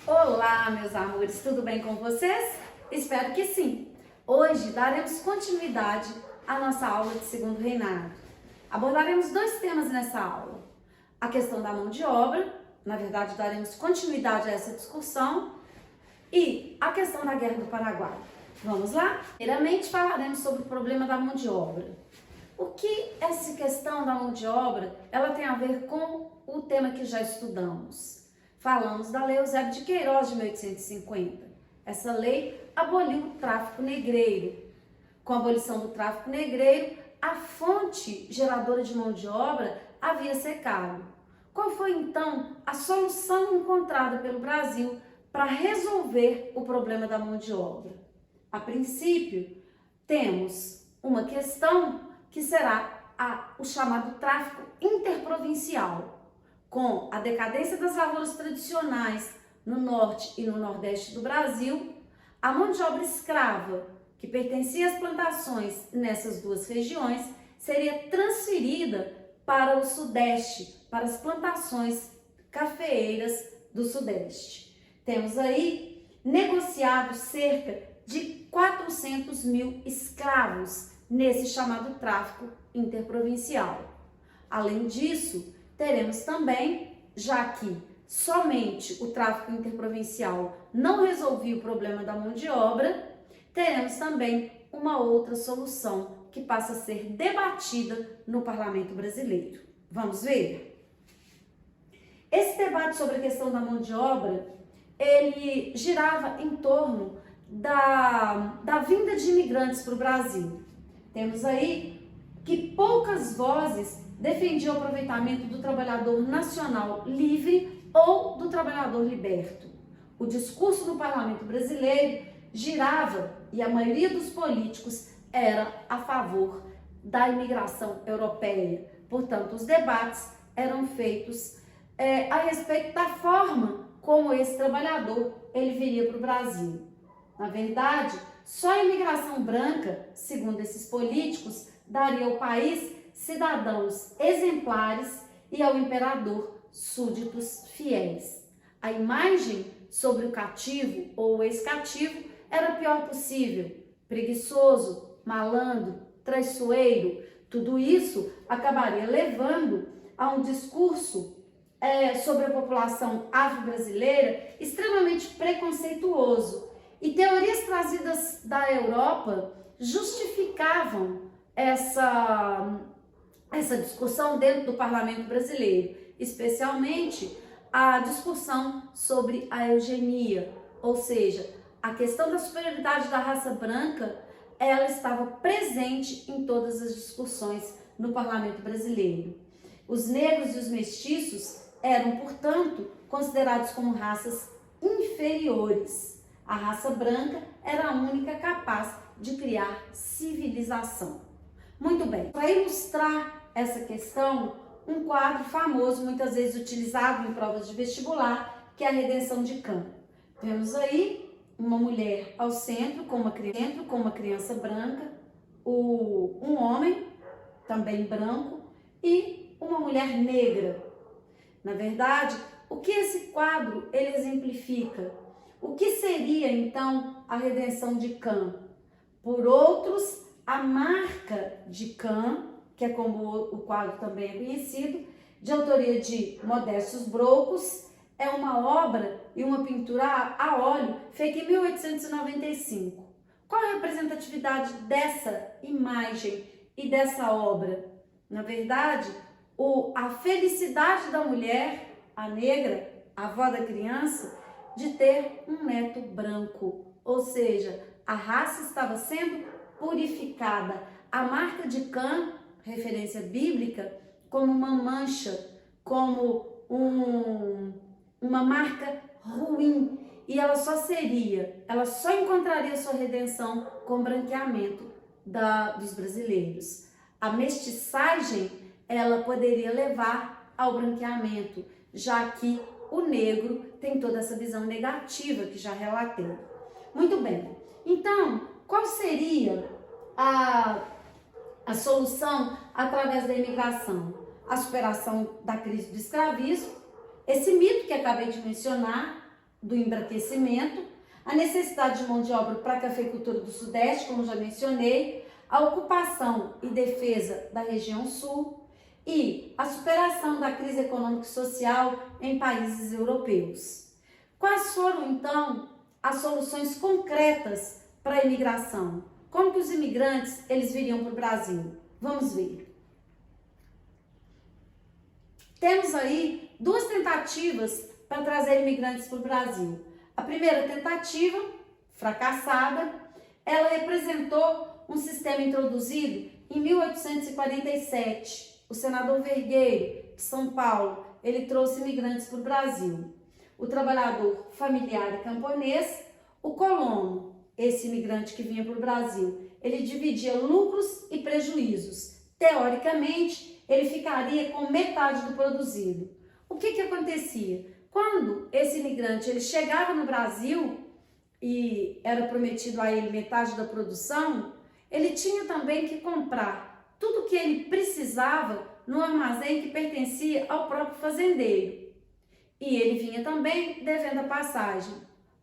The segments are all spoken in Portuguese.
Olá, meus amores, tudo bem com vocês? Espero que sim. Hoje daremos continuidade à nossa aula de segundo reinado. Abordaremos dois temas nessa aula. A questão da mão de obra, na verdade daremos continuidade a essa discussão, e a questão da Guerra do Paraguai. Vamos lá? Primeiramente falaremos sobre o problema da mão de obra. O que essa questão da mão de obra, ela tem a ver com o tema que já estudamos? Falamos da Lei Eusébio de Queiroz de 1850. Essa lei aboliu o tráfico negreiro. Com a abolição do tráfico negreiro, a fonte geradora de mão de obra havia secado. Qual foi então a solução encontrada pelo Brasil para resolver o problema da mão de obra? A princípio, temos uma questão que será o chamado tráfico interprovincial. Com a decadência das lavouras tradicionais no norte e no nordeste do Brasil, a mão de obra escrava, que pertencia às plantações nessas duas regiões, seria transferida para o sudeste, para as plantações cafeeiras do sudeste. Temos aí negociado cerca de 400 mil escravos nesse chamado tráfico interprovincial. Além disso, teremos também, já que somente o tráfico interprovincial não resolvia o problema da mão de obra, teremos também uma outra solução que passa a ser debatida no parlamento brasileiro. Vamos ver? Esse debate sobre a questão da mão de obra, ele girava em torno da vinda de imigrantes para o Brasil. Temos aí que poucas vozes defendiam o aproveitamento do trabalhador nacional livre ou do trabalhador liberto. O discurso do parlamento brasileiro girava, e a maioria dos políticos era a favor da imigração europeia. Portanto, os debates eram feitos a respeito da forma como esse trabalhador ele viria para o Brasil. Na verdade, só a imigração branca, segundo esses políticos, daria ao país cidadãos exemplares e ao imperador súditos fiéis. A imagem sobre o cativo ou o ex-cativo era a pior possível: preguiçoso, malandro, traiçoeiro. Tudo isso acabaria levando a um discurso sobre a população afro-brasileira extremamente preconceituoso. E teorias trazidas da Europa justificavam essa discussão dentro do parlamento brasileiro, especialmente a discussão sobre a eugenia, ou seja, a questão da superioridade da raça branca, ela estava presente em todas as discussões no parlamento brasileiro. Os negros e os mestiços eram, portanto, considerados como raças inferiores. A raça branca era a única capaz de criar civilização. Muito bem, para ilustrar essa questão, um quadro famoso, muitas vezes utilizado em provas de vestibular, que é a Redenção de Cã. Vemos aí uma mulher ao centro, com uma criança branca, um homem, também branco, e uma mulher negra. Na verdade, o que esse quadro ele exemplifica? O que seria, então, a Redenção de Cã? Por outros, a Marca de Cã, que é como o quadro também é conhecido, de autoria de Modestos Brocos, é uma obra e uma pintura a óleo feita em 1895. Qual é a representatividade dessa imagem e dessa obra? Na verdade, a felicidade da mulher, a negra, a avó da criança, de ter um neto branco, ou seja, a raça estava sendo purificada. A Marca de Cã, referência bíblica, como uma mancha, como uma marca ruim, e ela só encontraria sua redenção com o branqueamento dos brasileiros. A mestiçagem, ela poderia levar ao branqueamento, já que o negro tem toda essa visão negativa que já relatei. Muito bem, então, qual seria a solução através da imigração? A superação da crise do escravismo, esse mito que acabei de mencionar, do embranquecimento, a necessidade de mão de obra para a cafeicultura do Sudeste, como já mencionei, a ocupação e defesa da região Sul e a superação da crise econômica e social em países europeus. Quais foram, então, as soluções concretas para a imigração? Como que os imigrantes eles viriam para o Brasil? Vamos ver. Temos aí duas tentativas para trazer imigrantes para o Brasil. A primeira tentativa, fracassada, ela representou um sistema introduzido em 1847. O senador Vergueiro, de São Paulo, ele trouxe imigrantes para o Brasil. O trabalhador familiar e camponês, o colono, esse imigrante que vinha para o Brasil, ele dividia lucros e prejuízos. Teoricamente, ele ficaria com metade do produzido. O que acontecia? Quando esse imigrante ele chegava no Brasil e era prometido a ele metade da produção, ele tinha também que comprar tudo que ele precisava no armazém que pertencia ao próprio fazendeiro. E ele vinha também devendo a passagem,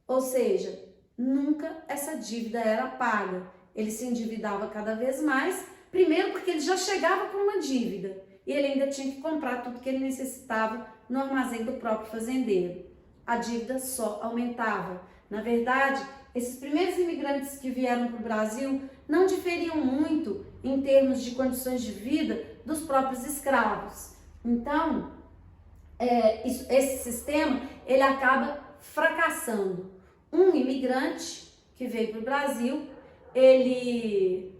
ou seja, nunca essa dívida era paga. Ele se endividava cada vez mais, primeiro porque ele já chegava com uma dívida e ele ainda tinha que comprar tudo que ele necessitava no armazém do próprio fazendeiro. A dívida só aumentava. Na verdade, esses primeiros imigrantes que vieram para o Brasil não diferiam muito em termos de condições de vida dos próprios escravos. Então, esse sistema ele acaba fracassando. Um imigrante que veio para o Brasil, ele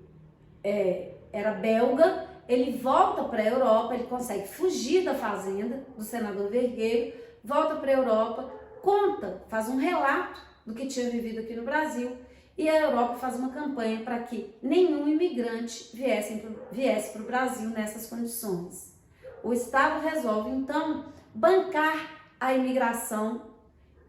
era belga, ele volta para a Europa, ele consegue fugir da fazenda do senador Vergueiro, volta para a Europa, conta, faz um relato do que tinha vivido aqui no Brasil e a Europa faz uma campanha para que nenhum imigrante viesse para o Brasil nessas condições. O Estado resolve então bancar a imigração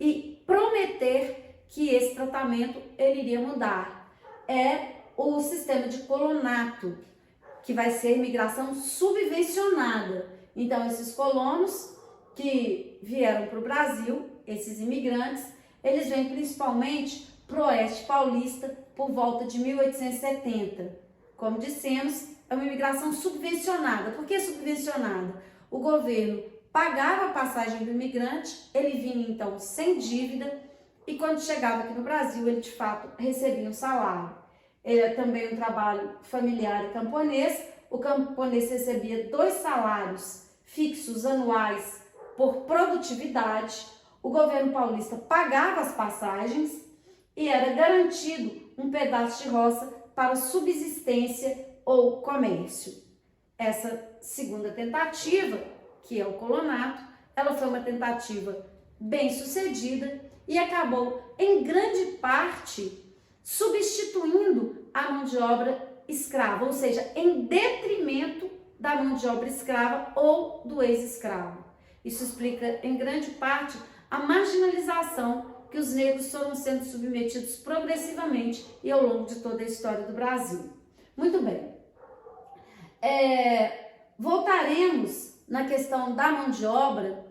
e prometer que esse tratamento ele iria mudar. É o sistema de colonato, que vai ser imigração subvencionada. Então, esses colonos que vieram para o Brasil, esses imigrantes, eles vêm principalmente para o Oeste Paulista por volta de 1870. Como dissemos, é uma imigração subvencionada. Por que subvencionada? O governo pagava a passagem do imigrante, ele vinha então sem dívida e quando chegava aqui no Brasil, ele de fato recebia um salário. Ele é também um trabalho familiar e camponês. O camponês recebia 2 salários fixos anuais por produtividade. O governo paulista pagava as passagens e era garantido um pedaço de roça para subsistência ou comércio. Essa segunda tentativa, que é o colonato, ela foi uma tentativa bem sucedida e acabou, em grande parte, substituindo a mão de obra escrava, ou seja, em detrimento da mão de obra escrava ou do ex-escravo. Isso explica, em grande parte, a marginalização que os negros foram sendo submetidos progressivamente e ao longo de toda a história do Brasil. Muito bem. Voltaremos na questão da mão de obra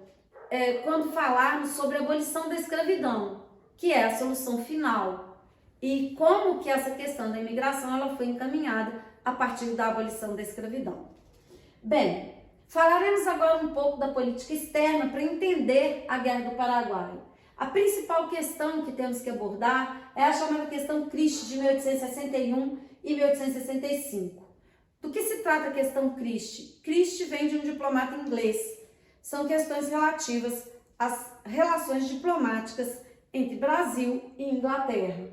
quando falarmos sobre a abolição da escravidão, que é a solução final, e como que essa questão da imigração ela foi encaminhada a partir da abolição da escravidão. Bem, falaremos agora um pouco da política externa para entender a Guerra do Paraguai. A principal questão que temos que abordar é a chamada questão Christie de 1861 e 1865. Do que se trata a questão Christie? Christie vem de um diplomata inglês. São questões relativas às relações diplomáticas entre Brasil e Inglaterra.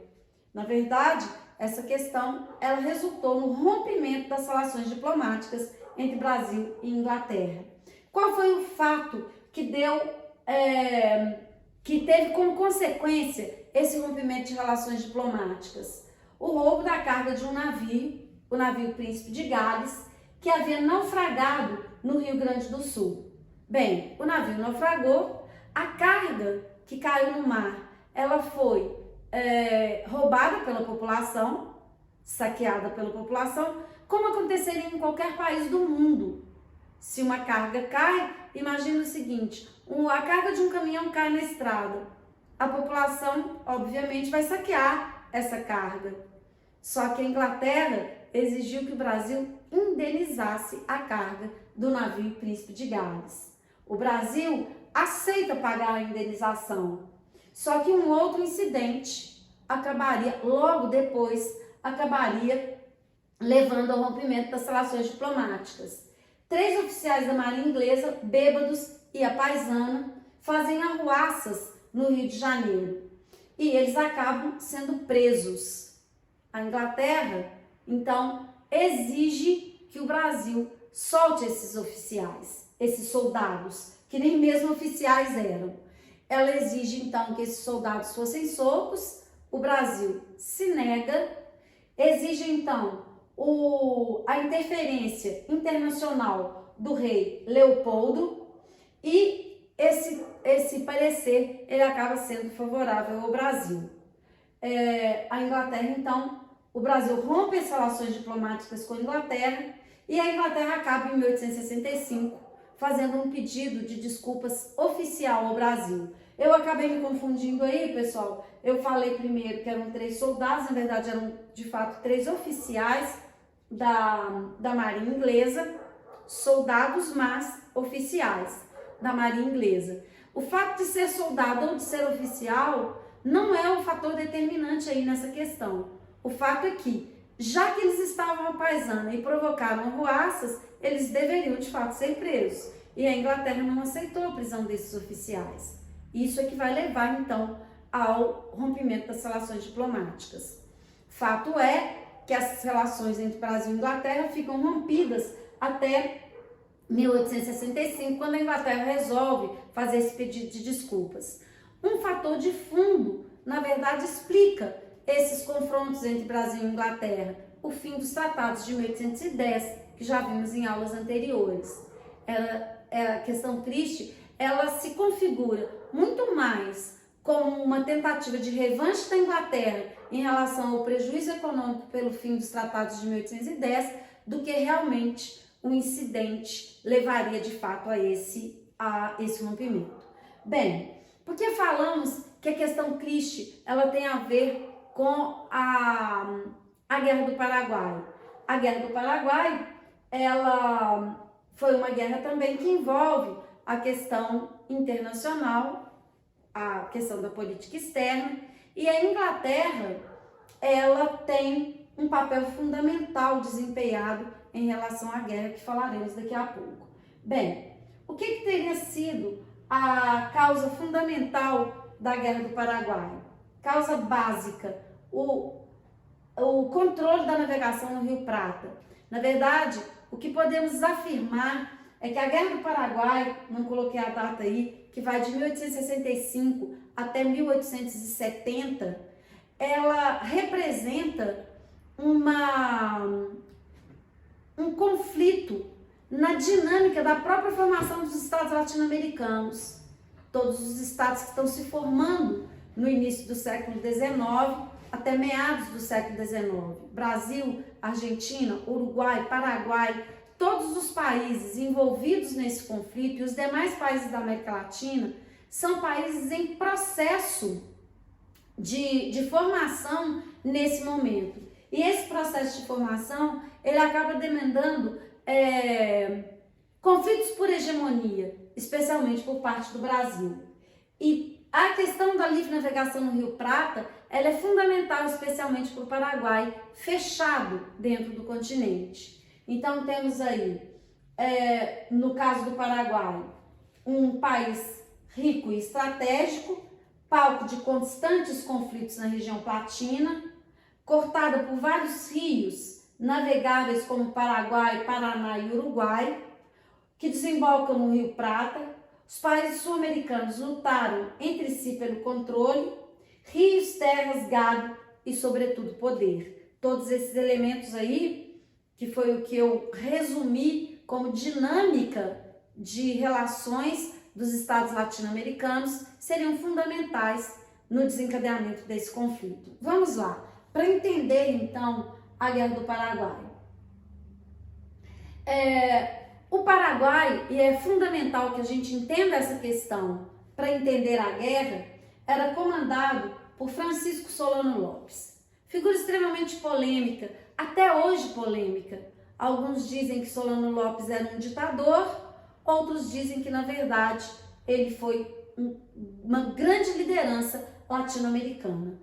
Na verdade, essa questão ela resultou no rompimento das relações diplomáticas entre Brasil e Inglaterra. Qual foi o fato que teve como consequência esse rompimento de relações diplomáticas? O roubo da carga de um navio, o navio Príncipe de Gales, que havia naufragado no Rio Grande do Sul. Bem, o navio naufragou, a carga que caiu no mar, ela foi roubada pela população, saqueada pela população, como aconteceria em qualquer país do mundo. Se uma carga cai, imagina o seguinte, a carga de um caminhão cai na estrada. a população, obviamente, vai saquear essa carga. Só que a Inglaterra exigiu que o Brasil indenizasse a carga do navio Príncipe de Gales. O Brasil aceita pagar a indenização, só que um outro incidente logo depois, acabaria levando ao rompimento das relações diplomáticas. 3 oficiais da Marinha Inglesa, bêbados e à paisana, fazem arruaças no Rio de Janeiro e eles acabam sendo presos. A Inglaterra, então, exige que o Brasil solte esses oficiais, esses soldados, que nem mesmo oficiais eram. Ela exige, então, que esses soldados fossem soltos, o Brasil se nega, exige, então, a interferência internacional do rei Leopoldo e esse parecer, ele acaba sendo favorável ao Brasil. A Inglaterra, então, o Brasil rompe as relações diplomáticas com a Inglaterra e a Inglaterra acaba em 1865 fazendo um pedido de desculpas oficial ao Brasil. Eu acabei me confundindo aí, pessoal. Eu falei primeiro que eram 3 soldados, na verdade eram de fato 3 oficiais da Marinha Inglesa, soldados, mas oficiais da Marinha Inglesa. O fato de ser soldado ou de ser oficial não é o fator determinante aí nessa questão. O fato é que, já que eles estavam à paisana e provocaram arruaças, eles deveriam de fato ser presos. E a Inglaterra não aceitou a prisão desses oficiais. Isso é que vai levar então ao rompimento das relações diplomáticas. Fato é que as relações entre Brasil e Inglaterra ficam rompidas até 1865, quando a Inglaterra resolve fazer esse pedido de desculpas. Um fator de fundo, na verdade, explica esses confrontos entre Brasil e Inglaterra, o fim dos tratados de 1810, que já vimos em aulas anteriores. A questão triste, ela se configura muito mais como uma tentativa de revanche da Inglaterra em relação ao prejuízo econômico pelo fim dos tratados de 1810 do que realmente um incidente levaria de fato a esse rompimento. Bem, porque falamos que a questão triste ela tem a ver com a Guerra do Paraguai. A Guerra do Paraguai, ela foi uma guerra também que envolve a questão internacional, a questão da política externa, e a Inglaterra, ela tem um papel fundamental desempenhado em relação à guerra, que falaremos daqui a pouco. Bem, o que teria sido a causa fundamental da Guerra do Paraguai? Causa básica, o controle da navegação no Rio Prata. Na verdade, o que podemos afirmar é que a Guerra do Paraguai, não coloquei a data aí, que vai de 1865 até 1870, ela representa um conflito na dinâmica da própria formação dos estados latino-americanos. Todos os estados que estão se formando no início do século XIX até meados do século XIX. Brasil, Argentina, Uruguai, Paraguai, todos os países envolvidos nesse conflito e os demais países da América Latina são países em processo de formação nesse momento. E esse processo de formação, ele acaba demandando conflitos por hegemonia, especialmente por parte do Brasil. E a questão da livre navegação no Rio Prata, ela é fundamental, especialmente para o Paraguai, fechado dentro do continente. Então, temos aí, no caso do Paraguai, um país rico e estratégico, palco de constantes conflitos na região platina, cortada por vários rios navegáveis como Paraguai, Paraná e Uruguai, que desembocam no Rio Prata. Os países sul-americanos lutaram entre si pelo controle, rios, terras, gado e, sobretudo, poder. Todos esses elementos aí, que foi o que eu resumi como dinâmica de relações dos estados latino-americanos, seriam fundamentais no desencadeamento desse conflito. Vamos lá, para entender então a Guerra do Paraguai. O Paraguai, e é fundamental que a gente entenda essa questão para entender a guerra, era comandado por Francisco Solano Lopes. Figura extremamente polêmica, até hoje polêmica. Alguns dizem que Solano Lopes era um ditador, outros dizem que, na verdade, ele foi uma grande liderança latino-americana.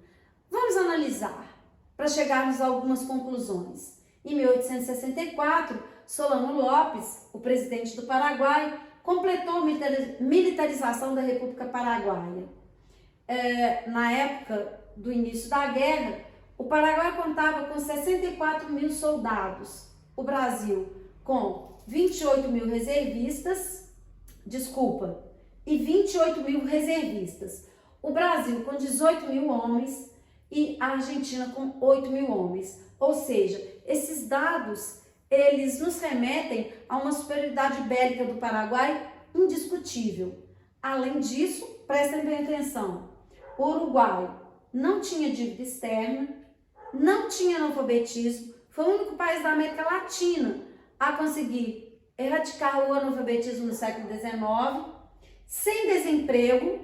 Vamos analisar, para chegarmos a algumas conclusões. Em 1864, Solano Lopes, o presidente do Paraguai, completou a militarização da República Paraguaia. Na época do início da guerra, o Paraguai contava com 64 mil soldados, o Brasil com 28 mil reservistas, e 28 mil reservistas, o Brasil com 18 mil homens e a Argentina com 8 mil homens. Ou seja, esses dados, eles nos remetem a uma superioridade bélica do Paraguai indiscutível. Além disso, prestem bem atenção, o Uruguai não tinha dívida externa, não tinha analfabetismo, foi o único país da América Latina a conseguir erradicar o analfabetismo no século XIX, sem desemprego,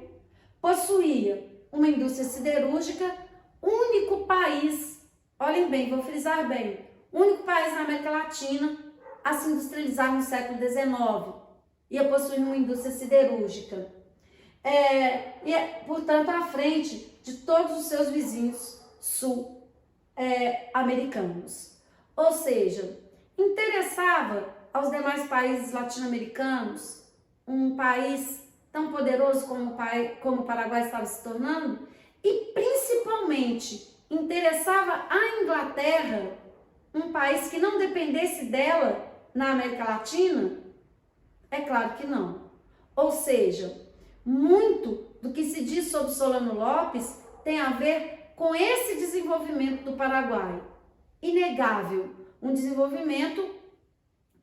possuía uma indústria siderúrgica, único país, olhem bem, vou frisar bem, único país na América Latina a se industrializar no século XIX e a possuir uma indústria siderúrgica. Portanto, à frente de todos os seus vizinhos sul-americanos. Ou seja, interessava aos demais países latino-americanos um país tão poderoso como o Paraguai estava se tornando, e principalmente interessava à Inglaterra um país que não dependesse dela na América Latina? É claro que não. Ou seja, muito do que se diz sobre Solano Lopes tem a ver com esse desenvolvimento do Paraguai. Inegável, um desenvolvimento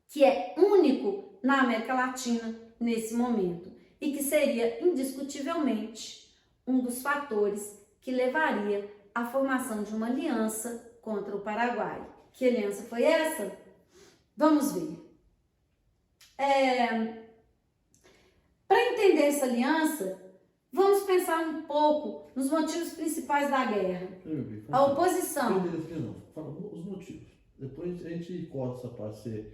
que é único na América Latina nesse momento e que seria indiscutivelmente um dos fatores que levaria à formação de uma aliança contra o Paraguai. Que aliança foi essa? Vamos ver. Para entender essa aliança, vamos pensar um pouco nos motivos principais da guerra. A oposição. Fala os motivos. Depois a gente corta essa parte. Você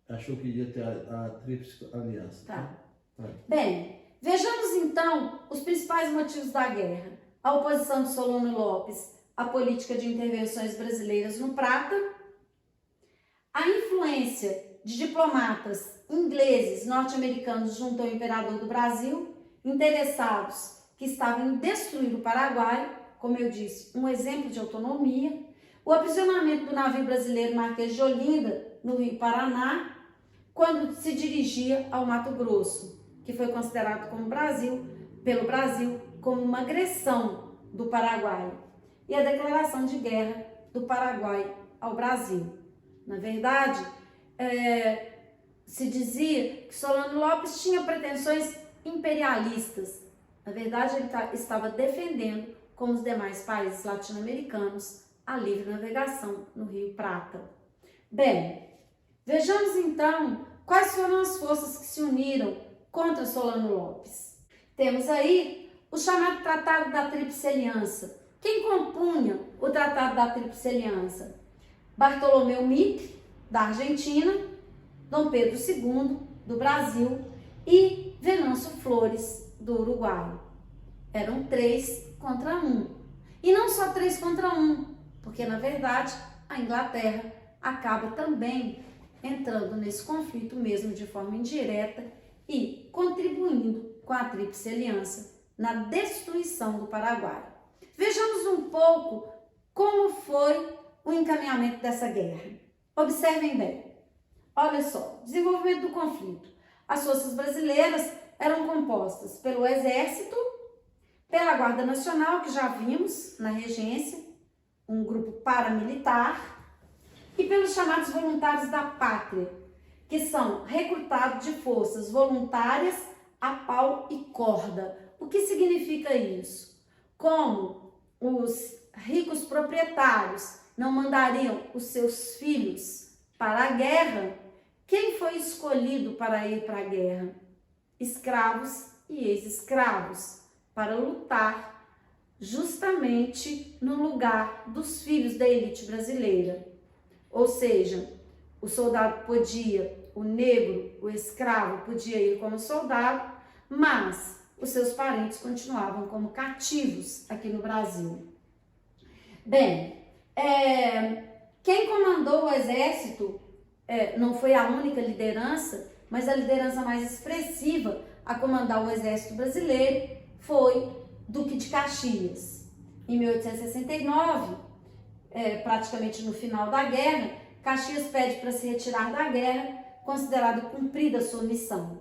achou que iria ter a Tríplice Aliança. Tá. Bem, vejamos então os principais motivos da guerra. A oposição de Solano Lopes à política de intervenções brasileiras no Prata, a influência de diplomatas ingleses, norte-americanos junto ao imperador do Brasil, interessados que estavam em destruir o Paraguai, como eu disse, um exemplo de autonomia, o aprisionamento do navio brasileiro Marquês de Olinda, no Rio Paraná, quando se dirigia ao Mato Grosso, que foi considerado pelo Brasil como uma agressão do Paraguai, e a declaração de guerra do Paraguai ao Brasil. Na verdade, se dizia que Solano Lopes tinha pretensões imperialistas. Na verdade, ele estava defendendo, como os demais países latino-americanos, a livre navegação no Rio Prata. Bem, vejamos então quais foram as forças que se uniram contra Solano Lopes. Temos aí o chamado Tratado da Tríplice Aliança. Quem compunha o Tratado da Tríplice Aliança? Bartolomeu Mitre, da Argentina, Dom Pedro II, do Brasil, e Venâncio Flores, do Uruguai. Eram 3 contra 1. E não só 3 contra 1, porque, na verdade, a Inglaterra acaba também entrando nesse conflito mesmo de forma indireta e contribuindo com a Tríplice Aliança na destruição do Paraguai. Vejamos um pouco como foi o encaminhamento dessa guerra. Observem bem. Olha só, desenvolvimento do conflito. As forças brasileiras eram compostas pelo Exército, pela Guarda Nacional, que já vimos na regência, um grupo paramilitar, e pelos chamados voluntários da pátria, que são recrutados de forças voluntárias a pau e corda. O que significa isso? Como os ricos proprietários não mandariam os seus filhos para a guerra, quem foi escolhido para ir para a guerra? Escravos e ex-escravos, para lutar justamente no lugar dos filhos da elite brasileira. Ou seja, o soldado podia, o negro, o escravo podia ir como soldado, mas os seus parentes continuavam como cativos aqui no Brasil. Bem, quem comandou o exército não foi a única liderança, mas a liderança mais expressiva a comandar o exército brasileiro foi Duque de Caxias. Em 1869, praticamente no final da guerra, Caxias pede para se retirar da guerra, considerado cumprida a sua missão.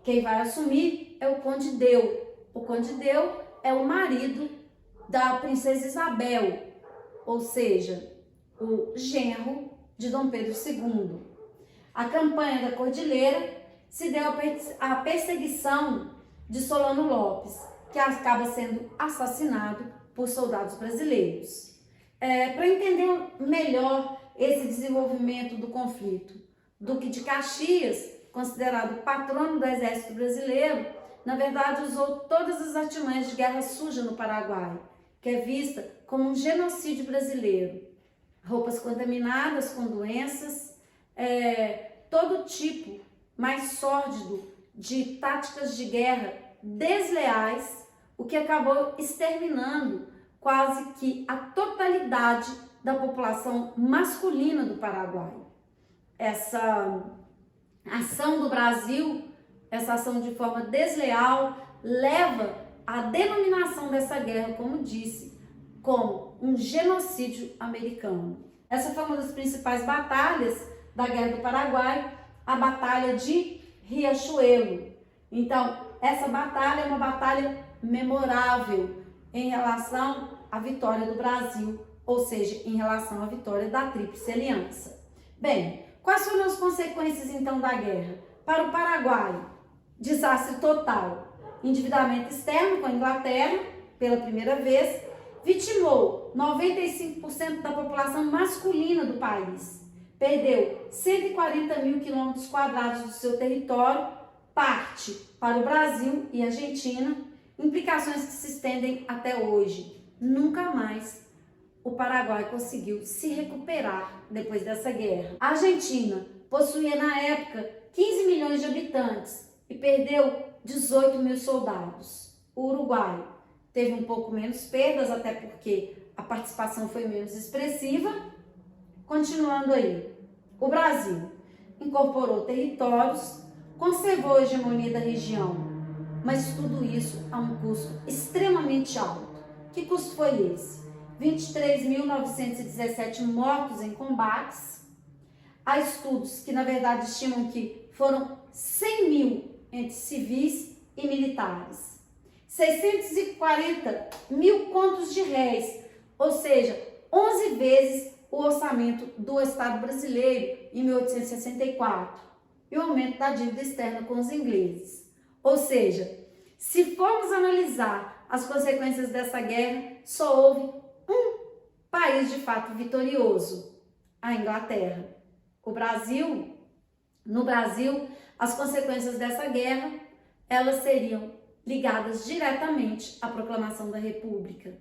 Quem vai assumir é o Conde Deu. O Conde Deu é o marido da princesa Isabel, ou seja, o genro de Dom Pedro II. A campanha da Cordilheira se deu à perseguição de Solano Lopes, que acaba sendo assassinado por soldados brasileiros. Para entender melhor esse desenvolvimento do conflito, Duque de Caxias, considerado patrono do exército brasileiro, na verdade usou todas as artimanhas de guerra suja no Paraguai, que é vista como um genocídio brasileiro. Roupas contaminadas com doenças, todo tipo mais sórdido de táticas de guerra desleais, o que acabou exterminando quase que a totalidade da população masculina do Paraguai. Essa ação do Brasil, essa ação de forma desleal, leva à denominação dessa guerra, como disse, como um genocídio americano. Essa foi uma das principais batalhas da Guerra do Paraguai, a Batalha de Riachuelo. Então, essa batalha é uma batalha memorável em relação à vitória do Brasil, ou seja, em relação à vitória da Tríplice Aliança. Bem, quais foram as consequências então da guerra? Para o Paraguai, desastre total, endividamento externo com a Inglaterra, pela primeira vez, vitimou 95% da população masculina do país, perdeu 140 mil quilômetros quadrados do seu território, parte para o Brasil e Argentina, implicações que se estendem até hoje. Nunca mais o Paraguai conseguiu se recuperar depois dessa guerra. A Argentina possuía na época 15 milhões de habitantes e perdeu 18 mil soldados. O Uruguai teve um pouco menos perdas, até porque a participação foi menos expressiva. Continuando aí, o Brasil incorporou territórios, conservou a hegemonia da região, mas tudo isso a um custo extremamente alto. Que custo foi esse? 23.917 mortos em combates. Há estudos que, na verdade, estimam que foram 100 mil entre civis e militares. 640 mil contos de réis, ou seja, 11 vezes o orçamento do Estado brasileiro em 1864. E o aumento da dívida externa com os ingleses. Ou seja, se formos analisar as consequências dessa guerra, só houve um país de fato vitorioso, a Inglaterra. No Brasil, as consequências dessa guerra, elas seriam ligadas diretamente à proclamação da República.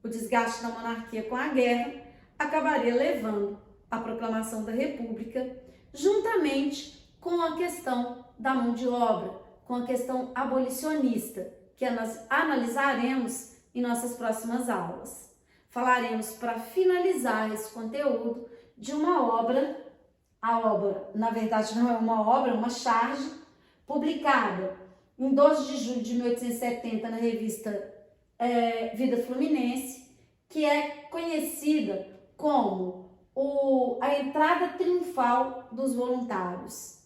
O desgaste da monarquia com a guerra acabaria levando à proclamação da República, juntamente com a questão da mão de obra, com a questão abolicionista, que nós analisaremos em nossas próximas aulas. Falaremos, para finalizar esse conteúdo, de uma obra, a obra, na verdade, não é uma obra, é uma charge, publicada em 12 de julho de 1870 na revista Vida Fluminense, que é conhecida como a entrada triunfal dos voluntários.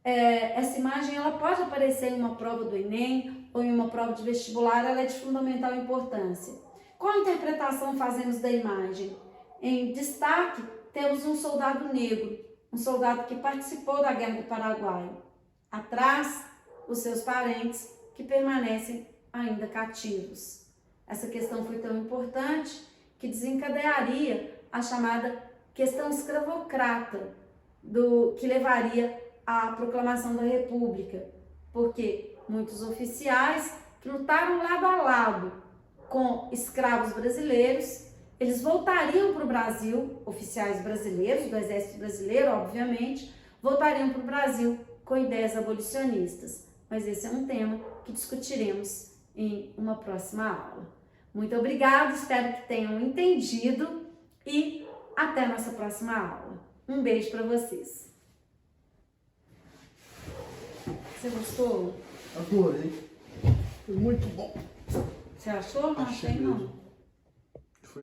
Essa imagem ela pode aparecer em uma prova do Enem ou em uma prova de vestibular, ela é de fundamental importância. Qual interpretação fazemos da imagem? Em destaque, temos um soldado negro, um soldado que participou da Guerra do Paraguai. Atrás, os seus parentes que permanecem ainda cativos. Essa questão foi tão importante que desencadearia a chamada questão escravocrata, que levaria à proclamação da República, porque muitos oficiais que lutaram lado a lado com escravos brasileiros, eles voltariam para o Brasil, oficiais brasileiros, do Exército Brasileiro, obviamente, voltariam para o Brasil com ideias abolicionistas. Mas esse é um tema que discutiremos em uma próxima aula. Muito obrigada, espero que tenham entendido e até a nossa próxima aula. Um beijo para vocês. Você gostou? Adorei. Foi muito bom. Você achou? Não achei não. Mesmo.